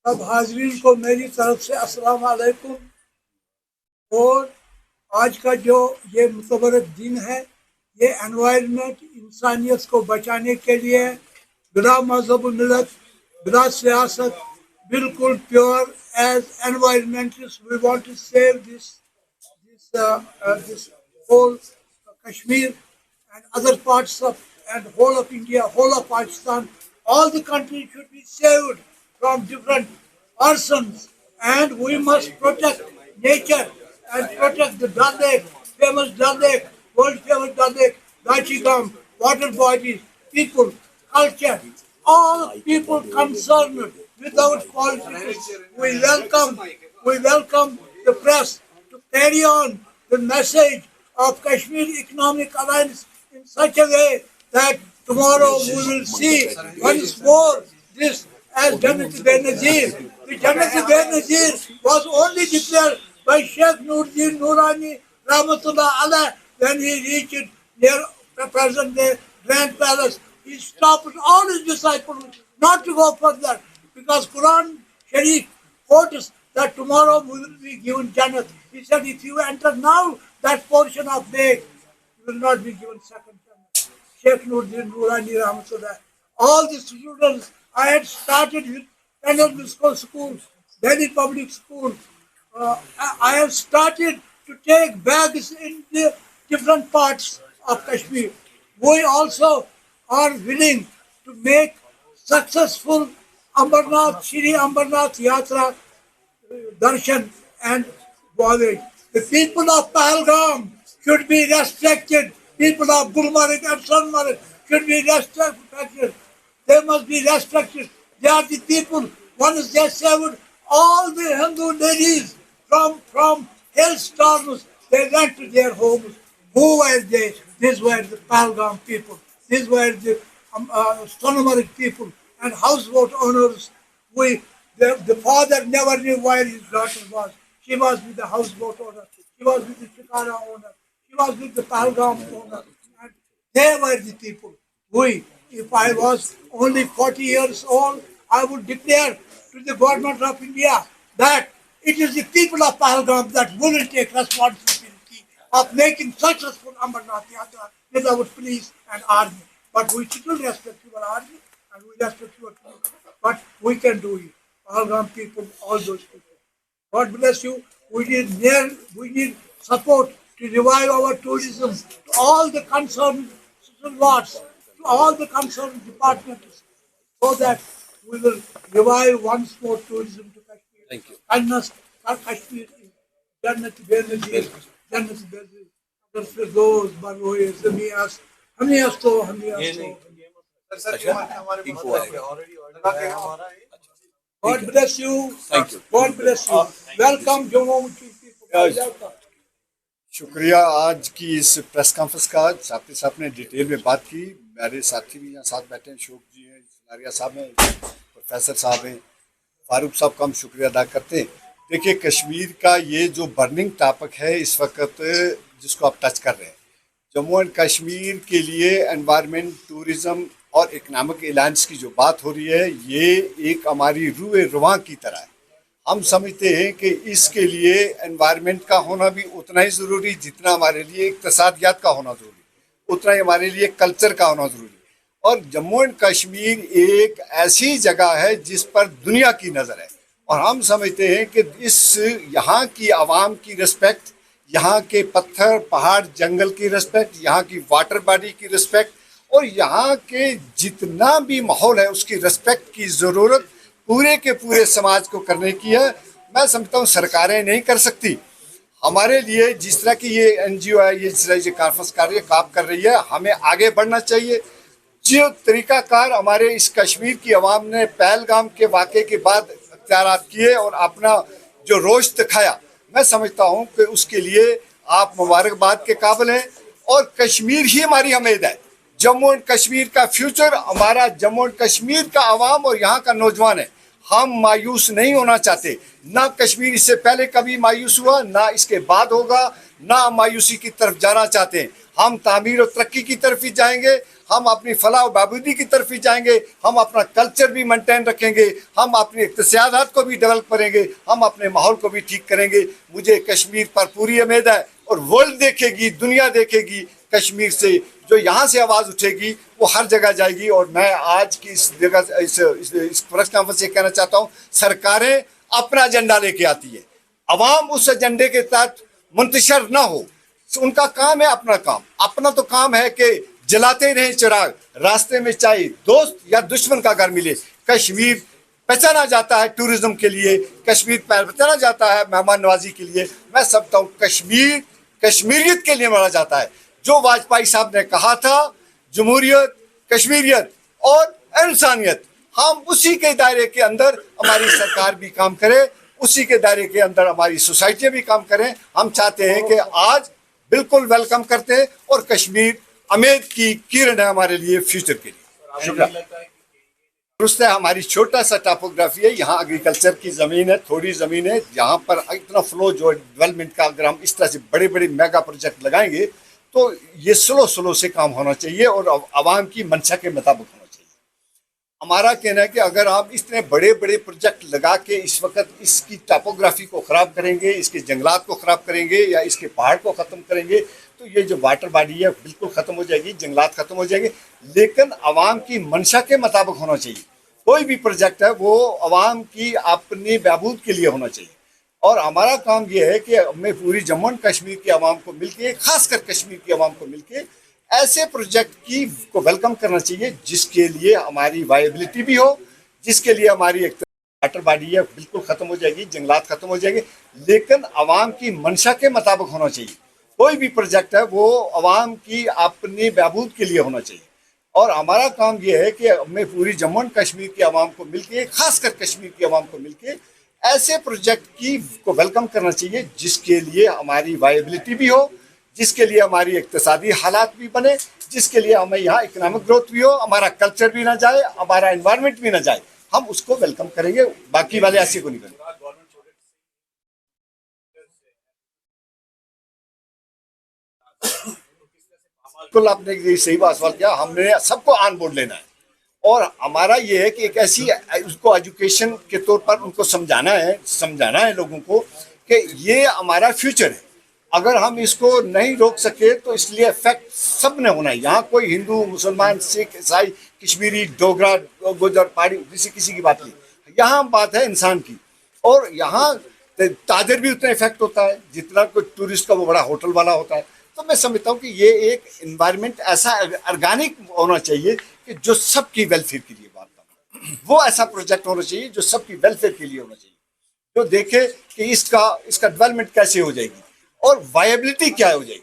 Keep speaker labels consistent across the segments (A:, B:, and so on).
A: सब हाजरीन को मेरी तरफ से अस्सलाम वालेकुम। और आज का जो ये मुतबरक दिन है, ये एनवायरनमेंट इंसानियत को बचाने के लिए बिला मजहब मिलत, बिला सियासत, बिल्कुल pure as environmentalist we want to save this whole Kashmir and other parts of and whole of India, whole of Pakistan, all the country should be saved from different persons, and we must protect nature and protect the Dal Lake, famous Dal Lake, world famous Dal Lake, Gachigam, water bodies, people, culture, all people concerned without politics. We welcome the press to carry on the message of Kashmir Economic Alliance in such a way that tomorrow we will see once more this as Jannat Benazir. The Jannat Benazir was only declared by Sheikh Nuruddin Noorani Rahmatullah Allah when he reached near the present day Grand Palace. He stopped all his disciples not to go further because Quran Sharif quotes that tomorrow we will be given Jannat. He said, if you enter now that portion of lake, you will not be given second Jannat. Sheikh Nuruddin Noorani Rahmatullah. All the students, I had started with Kannada School, Delhi Public School. I have started to take bags in the different parts of Kashmir. We also are willing to make successful Shri Ambarnath Yatra darshan and voyage. The people of Pahalgam should be respected. People of Gulmarg and Sonmarg should be respected. They must be respected. They are the people. Once they saved all the Hindu ladies from hailstorms, they went to their homes. Who were they? These were the Pahalgam people. These were the Sonmarg people and houseboat owners. The father never knew where his daughter was. She was with the houseboat owner. She was with the shikara owner. She was with the Pahalgam owner. And they were the people. If I was only 40 years old, I would declare to the government of India that it is the people of Pahalgam that will take responsibility of making successful Amarnath Yatra without police and army. But we still respect your army and we respect your police. But we can do it. Pahalgam people, all those people. God bless you. We need support to revive our tourism to all the concerned lots, to all the concerned departments, so that we will revive once more tourism to Kashmir.
B: Thank you.
A: Kindness for Kashmir is Jannat Benazir, Jannat Benazir. अगर फिरदौस बरोए ज़मीआस हमें अस्तो God bless you.
B: Thank you.
A: God bless you. Welcome, Jammu people. Welcome.
C: शुक्रिया आज की इस press conference का। साथी साहब ने डिटेल में बात की। मेरे साथी भी यहाँ साथ बैठे हैं, शोक जी हैं, सलारिया साहब हैं, प्रोफेसर साहब हैं, फारूक साहब का हम शुक्रिया अदा करते हैं। देखिए, कश्मीर का ये जो बर्निंग टॉपिक है इस वक्त जिसको आप टच कर रहे हैं, जम्मू एंड कश्मीर के लिए एनवायरनमेंट, टूरिज़म और इकनॉमिक अलायंस की जो बात हो रही है, ये एक हमारी रूए रुआं की तरह है। हम समझते हैं कि इसके लिए एनवायरनमेंट का होना भी उतना ही ज़रूरी जितना हमारे लिए इक़्तिसादियात का होना ज़रूरी, उतना ही हमारे लिए कल्चर का होना ज़रूरी। और जम्मू एंड कश्मीर एक ऐसी जगह है जिस पर दुनिया की नज़र है, और हम समझते हैं कि इस यहाँ की आवाम की रिस्पेक्ट, यहाँ के पत्थर, पहाड़, जंगल की रिस्पेक्ट, यहाँ की वाटर बॉडी की रिस्पेक्ट और यहाँ के जितना भी माहौल है उसकी रिस्पेक्ट की ज़रूरत पूरे के पूरे समाज को करने की है। मैं समझता हूँ सरकारें नहीं कर सकती। हमारे लिए जिस तरह की ये NGO है, ये जिस तरह ये कॉन्फ्रेंस कर रही है, काम कर रही है, हमें आगे बढ़ना चाहिए। जो तरीक़ाकार हमारे इस कश्मीर की आवाम ने पहलगाम के वाक़े के बाद इख्तियारात किए और अपना जो रोश दिखाया, मैं समझता हूँ कि उसके लिए आप मुबारकबाद के काबिल हैं। और कश्मीर ही हमारी उम्मीद है। जम्मू एंड कश्मीर का फ्यूचर हमारा जम्मू एंड कश्मीर का आवाम और यहाँ का नौजवान है। हम मायूस नहीं होना चाहते, ना कश्मीर इससे पहले कभी मायूस हुआ, ना इसके बाद होगा, ना मायूसी की तरफ जाना चाहते हैं। हम तामीर और तरक्की की तरफ ही जाएंगे। हम अपनी फलाह व बहबूदी की तरफ ही जाएंगे, हम अपना कल्चर भी मेंटेन रखेंगे, हम अपनी इक़्तिसादात को भी डेवलप करेंगे, हम अपने माहौल को भी ठीक करेंगे। मुझे कश्मीर पर पूरी उम्मीद है और वर्ल्ड देखेगी, दुनिया देखेगी कश्मीर से। जो यहाँ से आवाज़ उठेगी वो हर जगह जाएगी। और मैं आज की इस जगह इस प्रेस कॉन्फ्रेंस से कहना चाहता हूँ, सरकारें अपना एजेंडा लेके आती है, अवाम उस एजेंडे के तहत मुंतशर ना हो। उनका काम है अपना काम। अपना तो काम है कि जलाते रहें चिराग, रास्ते में चाहे दोस्त या दुश्मन का घर मिले। कश्मीर पहचाना जाता है टूरिज्म के लिए, कश्मीर पहचाना जाता है मेहमान नवाजी के लिए। मैं समझता हूँ कश्मीर कश्मीरियत के लिए माना जाता है। जो वाजपेयी साहब ने कहा था, जमहूरियत, कश्मीरियत और इंसानियत, हम उसी के दायरे के अंदर हमारी सरकार भी काम करे, उसी के दायरे के अंदर हमारी सोसाइटियाँ भी काम करें। हम चाहते हैं कि आज बिल्कुल वेलकम करते हैं और कश्मीर उम्मीद की किरण है हमारे लिए फ्यूचर के लिए। शुक्रिया। दुरुस्त है, हमारी छोटा सा टापोग्राफी है, यहाँ एग्रीकल्चर की ज़मीन है, थोड़ी ज़मीन है। यहाँ पर इतना फ्लो जो डेवलपमेंट का, अगर हम इस तरह से बड़े बड़े मेगा प्रोजेक्ट लगाएंगे तो ये स्लो से काम होना चाहिए और आवाम की मंशा के मुताबिक होना चाहिए। हमारा कहना है कि अगर आप इस तरह बड़े बड़े प्रोजेक्ट लगा के इस वक्त इसकी टापोग्राफी को ख़राब करेंगे, इसके जंगलात को ख़राब करेंगे या इसके पहाड़ को ख़त्म करेंगे, तो ये जो वाटर बॉडी है बिल्कुल ख़त्म हो जाएगी, जंगलात ख़त्म हो जाएंगे। लेकिन आवाम की मंशा के मुताबिक होना चाहिए। कोई भी प्रोजेक्ट है वो आवाम की अपनी बहबूद के लिए होना चाहिए। और हमारा काम ये है कि हमें पूरी जम्मू एंड कश्मीर की आवाम को मिलके, खासकर कश्मीर की आवाम को मिलके ऐसे प्रोजेक्ट की को वेलकम करना चाहिए जिसके लिए हमारी वायबिलिटी भी हो, जिसके लिए हमारी एक वाटर बॉडी है बिल्कुल ख़त्म हो जाएगी, जंगलात ख़त्म हो जाएंगे, लेकिन आवाम की मंशा के मुताबिक होना चाहिए। कोई भी प्रोजेक्ट है वो आवाम की अपनी बहबूद के लिए होना चाहिए। और हमारा काम ये है कि हमें पूरी जम्मू एंड कश्मीर की आवाम को मिलके, खासकर कश्मीर की आवाम को मिलके ऐसे प्रोजेक्ट की को वेलकम करना चाहिए जिसके लिए हमारी वायबिलिटी भी हो, जिसके लिए हमारी इक्तिसादी हालात भी बने, जिसके लिए हमें यहाँ इकोनॉमिक ग्रोथ भी हो, हमारा कल्चर भी ना जाए, हमारा एनवायरनमेंट भी ना जाए। हम उसको वेलकम करेंगे, बाकी वाले ऐसे को नहीं करेंगे। बिल्कुल आपने ये सही बात सवाल किया। हमने सबको ऑन बोर्ड लेना है और हमारा ये है कि एक ऐसी उसको एजुकेशन के तौर पर उनको समझाना है लोगों को कि ये हमारा फ्यूचर है। अगर हम इसको नहीं रोक सके तो इसलिए इफेक्ट सब ने होना है। यहाँ कोई हिंदू, मुसलमान, सिख, ईसाई, कश्मीरी, डोगरा, गुजर, पहाड़ी, किसी की बात नहीं। यहाँ बात है इंसान की। और यहाँ ताजर भी उतना इफेक्ट होता है जितना कोई टूरिस्ट का वो बड़ा होटल वाला होता है। तो मैं समझता हूँ कि ये एक इन्वायरमेंट ऐसा ऑर्गेनिक होना चाहिए कि जो सबकी वेलफेयर के लिए बात करना, वो ऐसा प्रोजेक्ट होना चाहिए जो सबकी वेलफेयर के लिए होना चाहिए, जो देखे कि इसका डेवलपमेंट कैसे हो जाएगी और वायबिलिटी क्या हो जाएगी।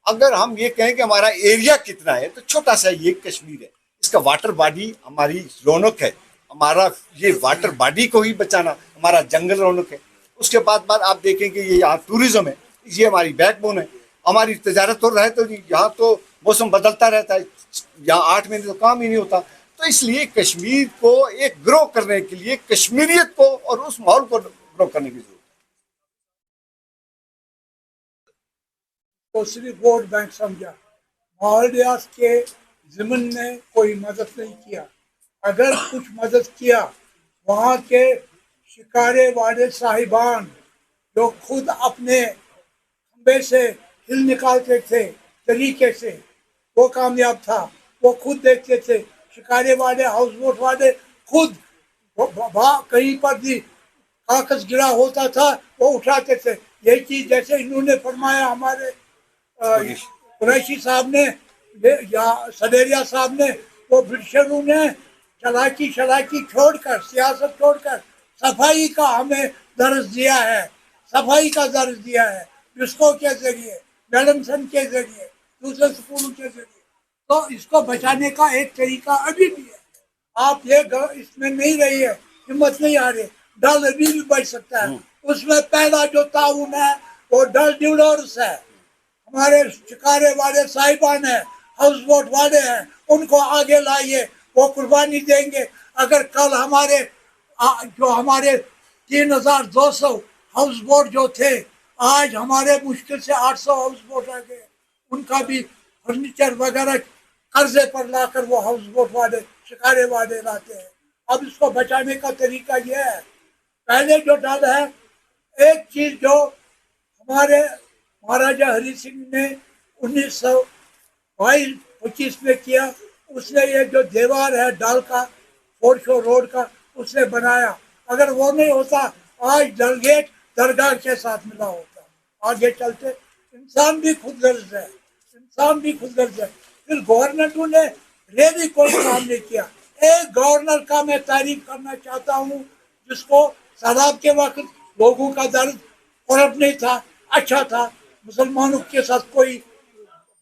C: अगर हम ये कहें कि हमारा एरिया कितना है, तो छोटा सा ये कश्मीर है, इसका वाटर बॉडी हमारी रौनक है। हमारा ये वाटर बॉडी को ही बचाना, हमारा जंगल रौनक है। उसके बाद आप देखेंगे ये यहाँ टूरिज्म है, ये हमारी बैकबोन है। हमारी तजारत हो रहा है तो यहाँ तो मौसम बदलता रहता है, यहाँ 8 महीने तो काम ही नहीं होता। तो इसलिए कश्मीर को एक ग्रो करने के लिए कश्मीरियत को और उस माहौल को ग्रो करने की जरूरत है।
A: तो सिर्फ वोट बैंक समझा, माहौलियात के ज़िमन में कोई मदद नहीं किया। अगर कुछ मदद किया, वहाँ के शिकारे वाले साहिबान जो खुद अपने खंबे से हिल निकालते थे तरीके से, वो कामयाब था। वो खुद देखते थे, शिकारे वाले, हाउस बोट वाले खुद कहीं पर भी कागज गिरा होता था वो उठाते थे। यही चीज़ जैसे इन्होंने फरमाया हमारे कुरैशी साहब ने या सडेरिया साहब ने, वो ब्रिटिशरों ने चलाकी छोड़कर, सियासत छोड़कर सफाई का हमें दर्ज दिया है, सफाई का दर्ज दिया है बिस्को के जरिए, मेडमसन के जरिए, दूसरे स्कूलों के जरिए। तो इसको बचाने का एक तरीका अभी भी है। आप ये इसमें नहीं रही है, हिम्मत नहीं आ रही, डल अभी भी बच सकता है। उसमें पहला जो ताउन है वो डल ड्यूलर्स है, हमारे शिकारे वाले साहिबान है, हाउस बोट वाले हैं, उनको आगे लाइए, वो कुर्बानी देंगे। अगर कल हमारे 3200 हाउस बोट जो थे, आज हमारे मुश्किल से 800 हाउस बोट आ गए, उनका भी फर्नीचर वगैरह कर्जे पर लाकर वो हाउस बोट वाले शिकारे वाले लाते हैं। अब इसको बचाने का तरीका यह है, पहले जो डर है, एक चीज जो हमारे महाराजा हरि सिंह ने 1922-25 में किया, उसने ये जो दीवार है डाल का फोर्ट शो रोड का उसने बनाया। अगर वो नहीं होता आज डलगेट दरगाह के साथ मिला होता। आगे चलते इंसान भी खुदगर्ज है, इंसान भी खुदगर्ज है। फिर गवर्नमेंट ने भी कोई काम नहीं किया। एक गवर्नर का मैं तारीफ करना चाहता हूँ, जिसको सैलाब के वक्त लोगों का दर्द करप्ट नहीं था, अच्छा था, मुसलमानों के साथ कोई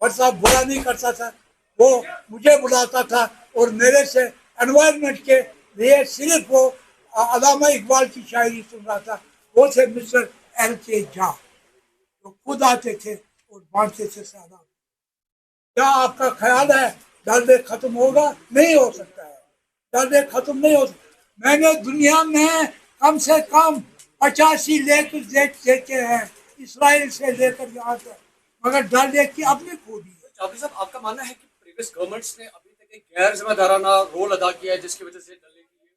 A: बरसात बुरा नहीं करता था। वो मुझे बुलाता था और मेरे से एनवायरनमेंट के लिए सिर्फ वो अल्लामा इकबाल की शायरी सुन रहा था। वो थे मिस्टर LK झा, तो खुद आते थे और बांटते थे सैलाब। क्या आपका ख्याल है दर्द खत्म होगा? नहीं हो सकता है, दर्द खत्म नहीं हो सकता। मैंने दुनिया में कम से कम 85 लेकर देखे हैं, इसराइल से लेकर यहाँ तक, मगर दर्द की अपनी खूबी है।
B: जाफरी साहब, आपका मानना है कि प्रीवियस गवर्नमेंट्स ने अभी तक एक गैर जिम्मेदाराना रोल अदा किया है, जिसकी वजह से डल लेक की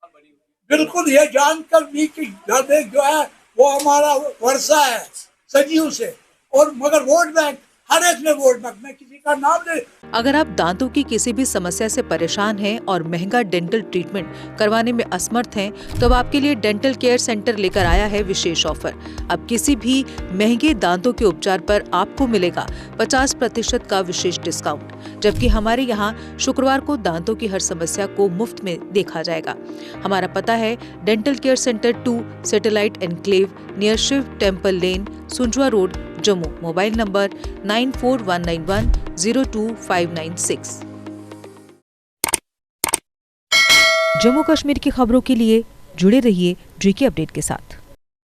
B: बनी हुई है?
A: बिल्कुल, ये जानकर भी कि डल लेक जो है वो हमारा वर्षा है सदियों से, और मगर वोट बैंक हर एक ने वोट बैंक, मैं किसी का नाम नहीं।
D: अगर आप दांतों की किसी भी समस्या से परेशान हैं और महंगा डेंटल ट्रीटमेंट करवाने में असमर्थ हैं, तो अब आपके लिए डेंटल केयर सेंटर लेकर आया है विशेष ऑफर। अब किसी भी महंगे दांतों के उपचार पर आपको मिलेगा 50% का विशेष डिस्काउंट, जबकि हमारे यहाँ शुक्रवार को दांतों की हर समस्या को मुफ्त में देखा जाएगा। हमारा पता है dental care centre 2, satellite enclave, near Shiv temple lane, Sunjwan road, Jammu. Mobile number 9419102596। Jammu Kashmir की खबरों के लिए जुड़े रहिए GK अपडेट के साथ।